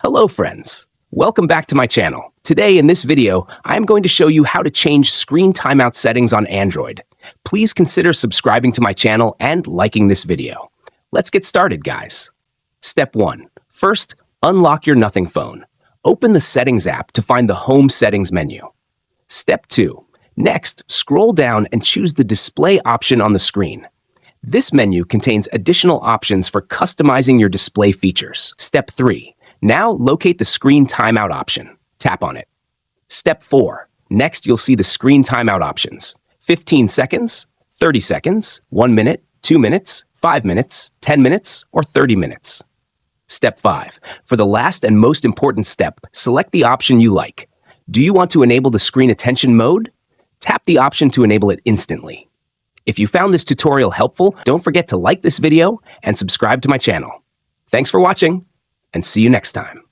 Hello friends, welcome back to my channel. Today in this video, I am going to show you how to change screen timeout settings on Android. Please consider subscribing to my channel and liking this video. Let's get started, guys. Step 1. First, unlock your Nothing phone. Open the Settings app to find the Home Settings menu. Step 2. Next, scroll down and choose the Display option on the screen. This menu contains additional options for customizing your display features. Step 3. Now locate the Screen Timeout option. Tap on it. Step 4. Next, you'll see the Screen Timeout options. 15 seconds, 30 seconds, 1 minute, 2 minutes, 5 minutes, 10 minutes, or 30 minutes. Step 5. For the last and most important step, select the option you like. Do you want to enable the screen attention mode? Tap the option to enable it instantly. If you found this tutorial helpful, don't forget to like this video and subscribe to my channel. Thanks for watching, and see you next time.